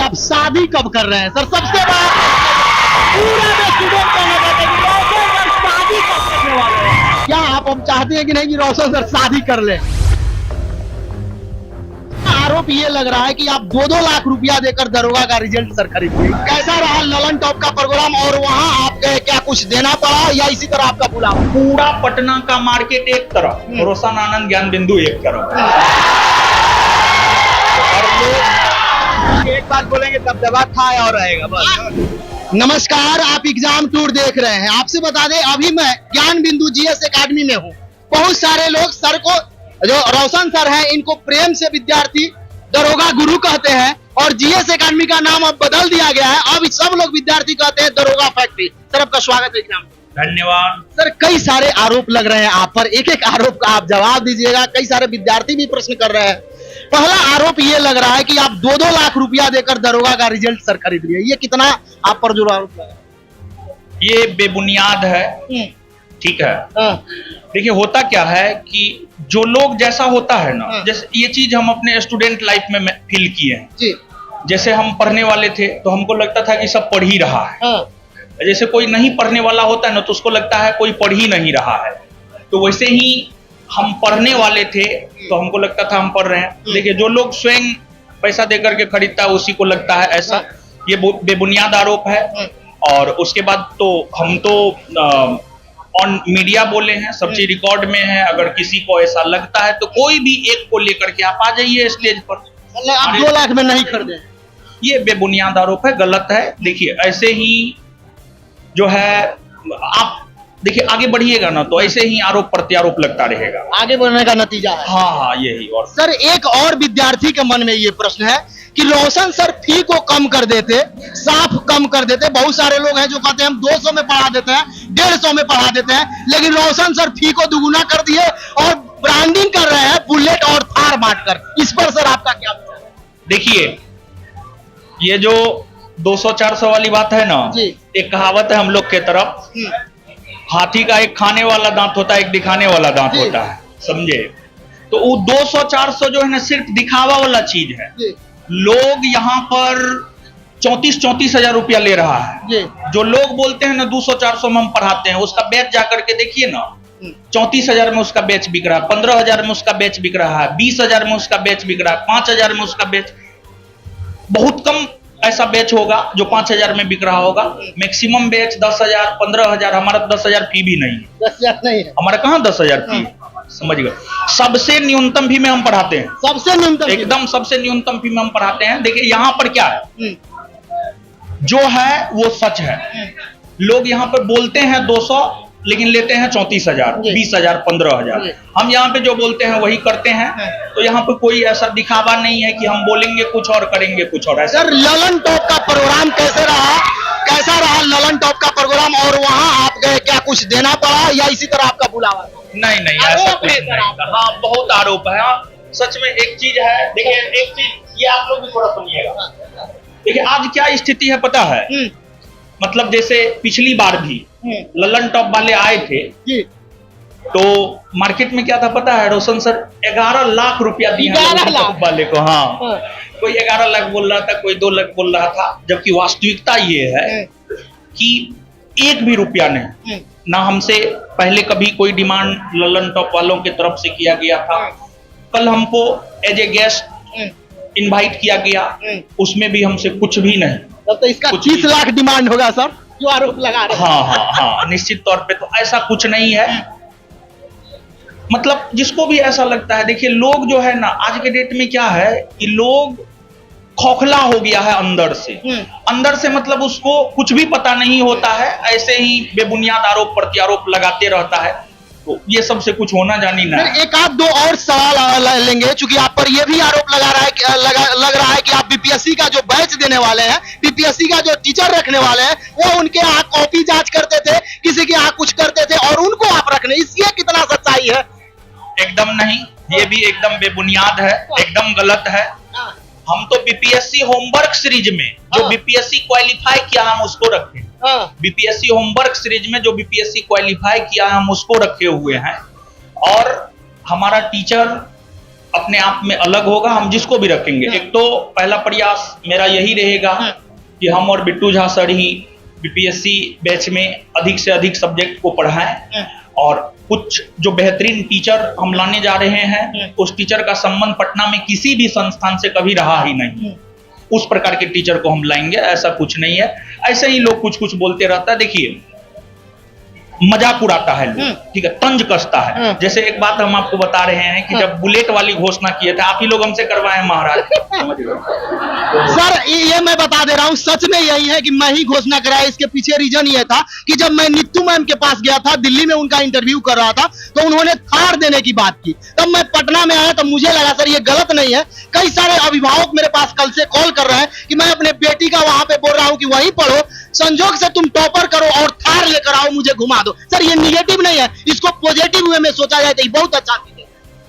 कि आप शादी कब कर रहे हैं सर? सबसे बड़ा पूरा में स्टूडेंट का लगा था कि रोशन सर शादी कब करने वाले हैं। क्या हम चाहते हैं कि नहीं कि रोशन सर शादी कर ले? आरोप ये लग रहा है कि आप 2-2 लाख रुपया देकर दरोगा का रिजल्ट सर खरीदिए। कैसा रहा ललन टॉप का प्रोग्राम और वहाँ आपके क्या कुछ देना पड़ा या इसी तरह आपका बुलावा? पूरा पटना का मार्केट एक तरफ, रोशन आनंद ज्ञान बिंदु एक तरफ। और लोग एक बात बोलेंगे तब दबा खाए और रहेगा बस। नमस्कार, आप एग्जाम टूर देख रहे हैं। आपसे बता दें अभी मैं ज्ञान बिंदु जीएस एकेडमी में हूँ। बहुत सारे लोग सर को, जो रोशन सर हैं, इनको प्रेम से विद्यार्थी दरोगा गुरु कहते हैं और जीएस एकेडमी का नाम अब बदल दिया गया है। अब सब लोग विद्यार्थी कहते हैं दरोगा फैक्ट्री। सर आपका स्वागत है एग्जाम। धन्यवाद। सर कई सारे आरोप लग रहे हैं आप पर, एक एक आरोप का आप जवाब दीजिएगा। कई सारे विद्यार्थी भी प्रश्न कर रहे हैं। पहला आरोप ये लग रहा है कि आप 2-2 लाख रुपया देकर दरोगा का रिजल्ट सर खरीद लिए। ये कितना आप पर जो आरोप लगा? ये बेबुनियाद है। ठीक है, देखिए होता क्या है कि जो लोग जैसा होता है ना, जैसे ये चीज हम अपने स्टूडेंट लाइफ में फील किए हैं जी। जैसे हम पढ़ने वाले थे तो हमको लगता था कि सब पढ़ ही रहा है। जैसे कोई नहीं पढ़ने वाला होता है ना तो उसको लगता है कोई पढ़ ही नहीं रहा है। तो वैसे ही हम पढ़ने वाले थे तो हमको लगता था हम पढ़ रहे हैं। देखिए जो लोग स्वयं पैसा देकर के खरीदता है उसी को लगता है ऐसा। ये बेबुनियाद आरोप है। और उसके बाद तो हम तो ऑन मीडिया बोले हैं, सब चीज रिकॉर्ड में है। अगर किसी को ऐसा लगता है तो कोई भी एक को लेकर के आप आ जाइए स्टेज पर। आप 2 लाख में नहीं खरीदे? ये बेबुनियाद आरोप है, गलत है। देखिए ऐसे ही जो है, आप देखिए आगे बढ़िएगा ना तो ऐसे ही आरोप प्रत्यारोप लगता रहेगा। आगे बढ़ने का नतीजा है। हाँ यही। और सर एक और विद्यार्थी के मन में ये प्रश्न है कि रोशन सर फी को कम कर देते, साफ कम कर देते। बहुत सारे लोग हैं जो कहते हैं हम 200 में पढ़ा देते हैं, 150 में पढ़ा देते हैं, लेकिन रोशन सर फी को दुगुना कर दिए और ब्रांडिंग कर रहे हैं बुलेट और थार बांटकर। इस पर सर आपका क्या विचार है? देखिए ये जो 200-400 वाली बात है ना, एक कहावत है हम लोग के तरफ, हाथी का एक खाने वाला दांत होता है, एक दिखाने वाला दांत होता है, समझे? तो वो 200-400 जो है ना सिर्फ दिखावा वाला चीज है। लोग यहाँ पर 34-34 हजार रुपया ले रहा है। जो लोग बोलते हैं ना 200-400 में हम पढ़ाते हैं, उसका बैच जाकर के देखिए ना, 34 हजार में उसका बैच बिक रहा है, 15 हजार में उसका बैच बिक रहा है, 20 हजार में उसका बैच बिक रहा है, 5 हजार में उसका बैच। बहुत कम ऐसा बैच होगा जो 5 हजार में बिक रहा होगा। मैक्सिमम बैच 10 हजार, 15 हजार। हमारा 10 हजार फी भी नहीं है। 10 हजार नहीं है हमारा, कहाँ 10 हजार फी? समझ गए? सबसे न्यूनतम फी में हम पढ़ाते हैं। सबसे न्यूनतम, एकदम सबसे न्यूनतम फी में हम पढ़ाते हैं। देखिए यहाँ पर क्या है, जो है वो सच है। लोग यहाँ पर बोलते हैं 200 लेकिन लेते हैं 34 हजार, 20 हजार, 15 हजार। हम यहाँ पे जो बोलते हैं वही करते हैं। तो यहाँ पे कोई ऐसा दिखावा नहीं है कि हम बोलेंगे कुछ और करेंगे कुछ और। ऐसा सर ललन टॉप का प्रोग्राम कैसे रहा? कैसा रहा ललन टॉप का प्रोग्राम और वहाँ आप गए, क्या कुछ देना पड़ा या इसी तरह आपका बुलावा? नहीं ऐसा कुछ नहीं। हाँ बहुत आरोप है। सच में एक चीज है, देखिए एक चीज, ये आप लोग भी थोड़ा सुनिएगा। देखिए आज क्या स्थिति है पता है? मतलब जैसे पिछली बार भी ललन टॉप वाले आए थे तो मार्केट में क्या था पता है? रोशन सर 11 लाख रुपया दिए ललन टॉप वाले को। हाँ कोई 11 लाख बोल रहा था, कोई 2 लाख बोल रहा था। जबकि वास्तविकता ये है कि 1 भी रुपया नहीं, ना हमसे पहले कभी कोई डिमांड ललन टॉप वालों की तरफ से किया गया था। कल हमको एज ए गेस्ट इनवाइट किया गया, उसमें भी हमसे कुछ भी नहीं। तो इसका 30 लाख डिमांड होगा सर, जो आरोप लगा रहे हैं। हाँ निश्चित तौर पे तो ऐसा कुछ नहीं है। मतलब जिसको भी ऐसा लगता है, देखिए लोग जो है ना आज के डेट में क्या है कि लोग खोखला हो गया है अंदर से। अंदर से मतलब उसको कुछ भी पता नहीं होता है, ऐसे ही बेबुनियाद आरोप प्रत्यारोप लगाते रहता है। तो ये सबसे कुछ होना जानी ना। एक आध दो और सवाल लेंगे, चूंकि आप पर यह भी आरोप लग रहा है कि आप बीपीएससी का जो बैच देने वाले हैं, बीपीएससी का जो टीचर रखने वाले हैं, वो उनके यहाँ कॉपी जांच करते थे, किसी के यहाँ कुछ करते थे और उनको आप रखने, इसलिए कितना सच्चाई है? एकदम नहीं, ये भी एकदम बेबुनियाद है, एकदम गलत है। हम तो बीपीएससी होमवर्क सीरीज में जो बीपीएससी क्वालिफाई किया हम उसको रखे। बीपीएससी होमवर्क सीरीज में जो बीपीएससी क्वालिफाई किया हम उसको रखे हुए हैं। और हमारा टीचर अपने आप में अलग होगा, हम जिसको भी रखेंगे। एक तो पहला प्रयास मेरा यही रहेगा कि हम और बिट्टू झा सर ही बीपीएससी बैच में अधिक से अधिक सब्जेक्ट को पढ़ाएं और कुछ जो बेहतरीन टीचर हम लाने जा रहे हैं, उस टीचर का संबंध पटना में किसी भी संस्थान से कभी रहा ही नहीं। उस प्रकार के टीचर को हम लाएंगे, ऐसा कुछ नहीं है। ऐसे ही लोग कुछ कुछ बोलते रहता है, देखिए मजाक उड़ाता है लोग, ठीक है, तंज कसता है। जैसे एक बात हम आपको बता रहे हैं कि जब बुलेट वाली घोषणा किए थे, आप ही लोग हमसे करवाए महाराज। सर ये मैं बता दे रहा हूँ, सच में यही है कि मैं ही घोषणा कराया। इसके पीछे रीजन ये था कि जब मैं नीतू मैम के पास गया था, दिल्ली में उनका इंटरव्यू कर रहा था, तो उन्होंने थार देने की बात की। तब मैं पटना में आया तो मुझे लगा सर ये गलत नहीं है। कई सारे अभिभावक मेरे पास कल से कॉल कर रहे हैं कि मैं अपने बेटी का वहां पे बोल रहा हूँ कि वहीं पढ़ो, संजोग से तुम टॉपर करो और थार लेकर आओ, मुझे घुमा दो। सर ये निगेटिव नहीं है, इसको पॉजिटिव वे में सोचा जाए तो बहुत अच्छा चीज है।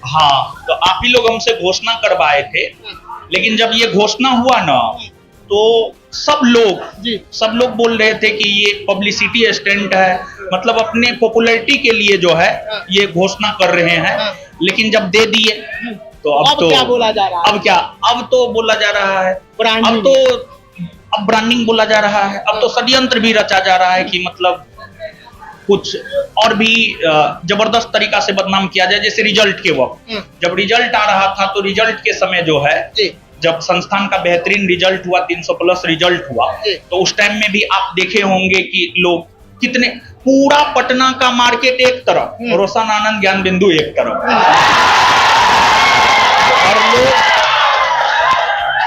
हाँ, तो आप ही लोग हमसे घोषणा करवाए थे, लेकिन जब ये घोषणा हुआ ना, तो सब लोग बोल रहे थे कि ये पब्लिसिटी स्टंट है, मतलब अपने पॉपुलैरिटी के लिए जो है ये घोषणा कर रहे हैं। लेकिन जब दे दिए तो अब क्या बोला जा रहा है? अब तो बोला जा रहा है, अब ब्रांडिंग बोला जा रहा है। अब तो षड्यंत्र भी रचा जा रहा है कि मतलब कुछ और भी जबरदस्त तरीका से बदनाम किया जाए। जैसे रिजल्ट के वक्त, जब रिजल्ट आ रहा था, तो रिजल्ट के समय जो है, जब संस्थान का बेहतरीन रिजल्ट हुआ, 300+ रिजल्ट हुआ, तो उस टाइम में भी आप देखे होंगे कि लोग कितने, पूरा पटना का मार्केट एक तरफ, रोशन आनंद ज्ञान बिंदु एक तरफ, और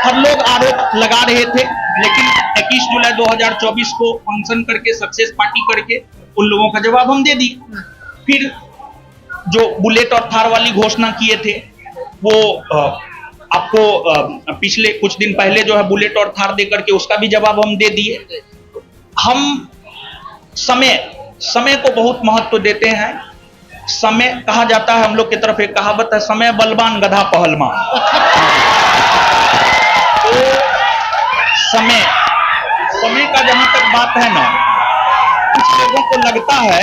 हर लोग आरोप लगा रहे थे। लेकिन 21 जुलाई 2024 को फंक्शन करके, सक्सेस पार्टी करके उन लोगों का जवाब हम दे दी। फिर जो बुलेट और थार वाली घोषणा किए थे, वो आपको पिछले कुछ दिन पहले जो है बुलेट और थार देकर के उसका भी जवाब हम दे दिए। हम समय को बहुत महत्व देते हैं। समय, कहा जाता है, हम लोग की तरफ एक कहावत है, समय बलवान गधा पहलवान। तो समय का जहां तक बात है ना, कुछ लोगों को लगता है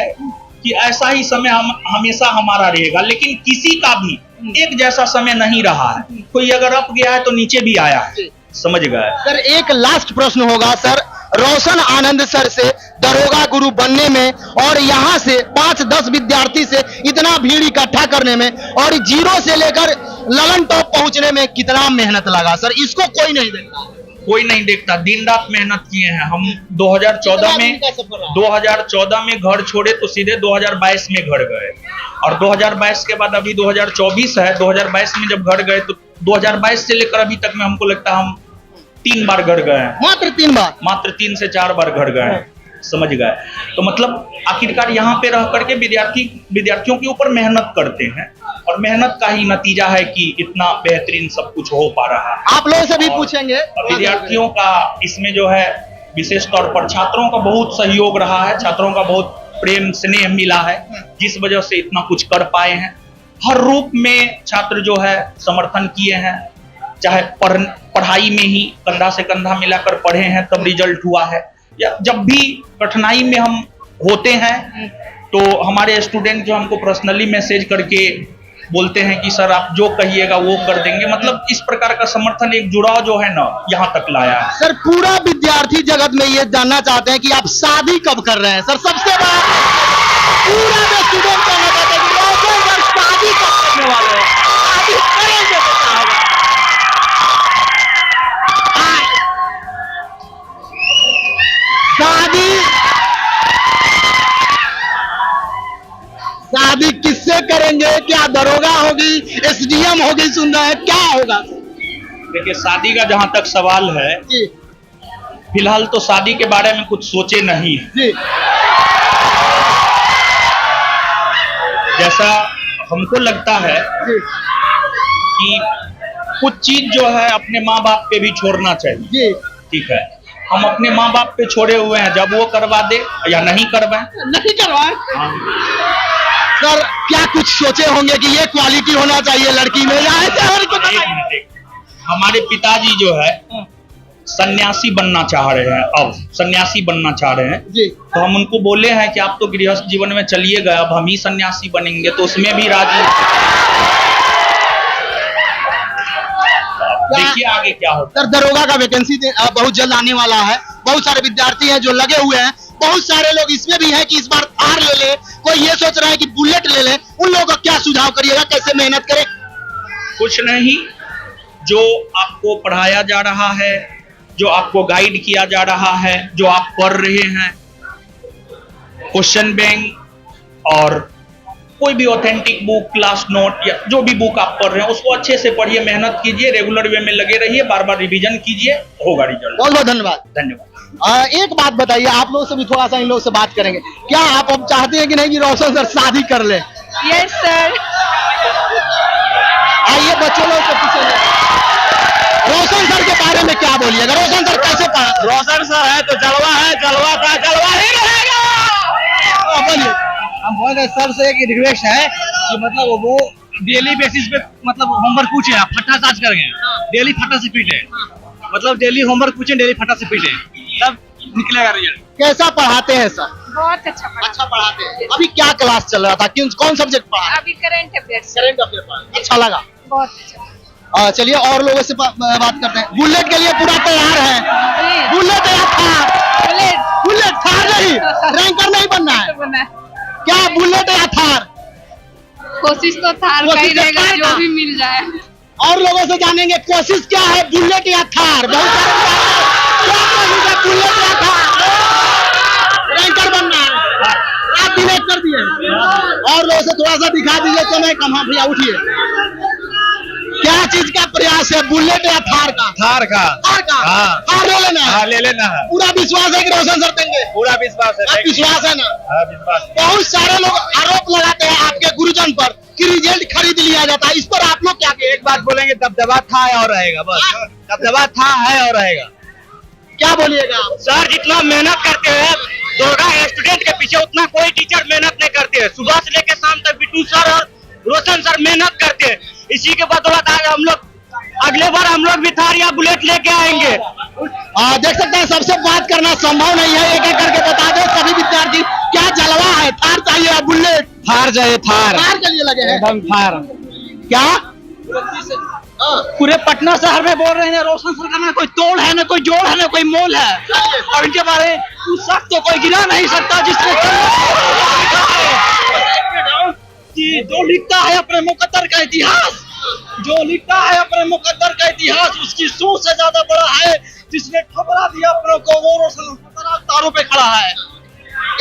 कि ऐसा ही समय हमेशा हमारा रहेगा, लेकिन किसी का भी एक जैसा समय नहीं रहा है। कोई अगर अप गया है तो नीचे भी आया है, समझ गए। सर एक लास्ट प्रश्न होगा सर, रोशन आनंद सर से दरोगा गुरु बनने में और यहाँ से 5-10 विद्यार्थी से इतना भीड़ इकट्ठा करने में और 0 से लेकर ललन टॉप पहुंचने में कितना मेहनत लगा सर, इसको कोई नहीं देखता। कोई नहीं देखता, दिन रात मेहनत किए हैं हम। 2014 में घर छोड़े तो सीधे 2022 में घर गए, और 2022 के बाद अभी 2024 है। 2022 में जब घर गए तो 2022 से लेकर अभी तक में हमको लगता है हम 3 बार घर गए हैं, मात्र 3 से 4 बार घर गए हैं, समझ गए। तो मतलब आखिरकार यहाँ पे रह करके विद्यार्थियों के ऊपर मेहनत करते हैं, और मेहनत का ही नतीजा है कि इतना बेहतरीन सब कुछ हो पा रहा है। आप लोगों से भी पूछेंगे, विद्यार्थियों का इसमें जो है विशेष तौर पर छात्रों का बहुत सहयोग रहा है, छात्रों का बहुत प्रेम स्नेह मिला है, जिस वजह से इतना कुछ कर पाए हैं। हर रूप में छात्र जो है समर्थन किए हैं, चाहे पढ़ाई में ही कंधा से कंधा मिलाकर पढ़े हैं तब रिजल्ट हुआ है, या जब भी कठिनाई में हम होते हैं तो हमारे स्टूडेंट जो हमको पर्सनली मैसेज करके बोलते हैं कि सर आप जो कहिएगा वो कर देंगे। मतलब इस प्रकार का समर्थन, एक जुड़ाव जो है ना, यहाँ तक लाया है। सर पूरा विद्यार्थी जगत में ये जानना चाहते हैं कि आप शादी कब कर रहे हैं सर? सबसे बड़ा पूरा स्टूडेंट जानना चाहते हैं कि शादी कब करने वाले हैं, शादी करेंगे तो क्या होगा? शादी किससे करेंगे? क्या दरोगा होगी, एसडीएम होगी, सुन रहे हैं, क्या होगा? देखिए, शादी का जहां तक सवाल है, फिलहाल तो शादी के बारे में कुछ सोचे नहीं है। जैसा हमको लगता है कि कुछ चीज जो है अपने माँ बाप पे भी छोड़ना चाहिए, ठीक है। हम अपने माँ बाप पे छोड़े हुए हैं, जब वो करवा दे या नहीं करवाएं, नहीं करवाएं। सर क्या कुछ सोचे होंगे कि ये क्वालिटी होना चाहिए लड़की में, या ऐसे? हमारे पिताजी जो है सन्यासी बनना चाह रहे हैं, अब सन्यासी बनना चाह रहे हैं जी। तो हम उनको बोले हैं कि आप तो गृहस्थ जीवन में चलिए गए, अब हम ही सन्यासी बनेंगे, तो उसमें भी राजी। देखिए आगे क्या होता सर दरोगा का वैकेंसी बहुत जल्द आने वाला है, बहुत सारे विद्यार्थी हैं जो लगे हुए हैं, बहुत सारे लोग इसमें भी हैं कि इस बार थार ले ले, कोई ये सोच रहा है कि बुलेट ले ले, उन लोगों का क्या सुझाव करिएगा, कैसे मेहनत करें? है। कुछ नहीं, जो आपको पढ़ाया जा रहा है, जो आपको गाइड किया जा रहा है, जो आप पढ़ रहे हैं, क्वेश्चन बैंक और कोई भी ऑथेंटिक बुक, क्लास नोट या जो भी बुक आप पढ़ रहे हैं उसको अच्छे से पढ़िए, मेहनत कीजिए, रेगुलर वे में लगे रहिए, बार बार रिवीजन कीजिए, होगा रिजल्ट। बहुत बहुत धन्यवाद। धन्यवाद। एक बात बताइए, आप लोग से भी थोड़ा सा इन लोगों से बात करेंगे, क्या आप अब चाहते हैं कि नहीं कि रोशन सर शादी कर ले? Yes sir. आइए बच्चों लोग के पीछे रोशन सर के बारे में क्या बोलिएगा? रोशन सर कैसे पढ़ा? रोशन सर है तो जलवा है, जलवा का जलवा ही रहेगा। बोलिए। हम बोल रहे सर से एक रिक्वेस्ट है कि मतलब वो डेली बेसिस पे मतलब होमवर्क पूछे, आप फट्टा साज करेंगे, डेली फट्टा से पीटे, मतलब डेली होमवर्क पूछे, डेली फट्टा से पीटे, तब निकलेगा रिजल्ट। कैसा पढ़ाते हैं सर? बहुत अच्छा पढ़ा। अच्छा पढ़ाते हैं। अभी क्या क्लास चल रहा था, कौन सब्जेक्ट पढ़ा? अभी करंट अफेयर्स। करंट अफेयर पढ़ा। अच्छा लगा? बहुत अच्छा। चलिए और लोगों से बात करते हैं। बुलेट के लिए पूरा तैयार है? बुलेट या थार? बुलेट। बुलेट, थार नहीं, रैंकर नहीं बनना है। बना। क्या बुलेट या थार? कोशिश तो थार का ही रहेगा, जो भी मिल जाए। और लोगों से जानेंगे कोशिश क्या है, बुलेट या थार? बहुत सारे क्या कोशिश है, बुलेट या थार? रैंकर बनना है, आप डिलीट कर दिए। और लोगों से थोड़ा सा दिखा दीजिए, समय कम। हाँ भैया उठिए। क्या चीज का प्रयास है, बुलेट या थार का? थार का। थार का? हाँ। थार ले लेना है? हाँ ले लेना है, पूरा विश्वास है कि रोशन सर देंगे? पूरा विश्वास है। आप विश्वास है ना? हाँ विश्वास। बहुत सारे लोग आरोप लगाते हैं आपके गुरुजन पर कि रिजल्ट खरीद लिया जाता है, इस पर आप लोग क्या कहें? एक बात बोलेंगे, दबदबा था है और रहेगा, बस दबदबा था है और रहेगा। क्या बोलिएगा आप? सर जितना मेहनत करते हैं दरोगा स्टूडेंट के पीछे, उतना कोई टीचर मेहनत नहीं करते हैं। सुबह से लेकर शाम तक बिट्टू सर और रोशन सर मेहनत करते हैं। इसी के बदौलत आज हम लोग अगले बार हम लोग भी थार या बुलेट लेके आएंगे। देख सकते हैं सबसे बात करना संभव नहीं है, एक एक करके बता दो सभी विद्यार्थी क्या जलवा है, थार चाहिए या बुलेट? थार चाहिए, थार। थार के लिए लगे हैं एकदम थार। क्या? पूरे पटना शहर में बोल रहे हैं रोशन सर का ना कोई तोड़ है, ना कोई जोड़ है, ना कोई मोल है, और इनके बारे में उस शख्स तो कोई गिरा नहीं सकता जिसने जो लिखता है अपने मुकद्दर का इतिहास, जो लिखता है अपने मुकद्दर का इतिहास, उसकी सोच से ज्यादा बड़ा है जिसने ठुकरा दिया अपनों को, वो रोशन तारों पे खड़ा है।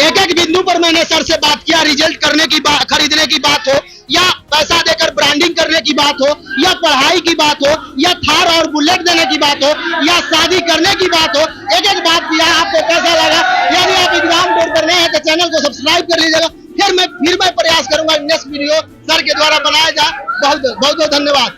एक एक बिंदु पर मैंने सर से बात किया, रिजल्ट करने की बात, खरीदने की बात हो, या पैसा देकर ब्रांडिंग करने की बात हो, या पढ़ाई की बात हो, या थार और बुलेट देने की बात हो, या शादी करने की बात हो, एक एक बात किया। आपको कैसा लगा? यदि आप एग्जाम टूर पर नए हैं तो चैनल को सब्सक्राइब कर लीजिएगा। फिर मैं प्रयास करूंगा नेक्स्ट वीडियो सर के द्वारा बनाया जाए। बहुत बहुत धन्यवाद।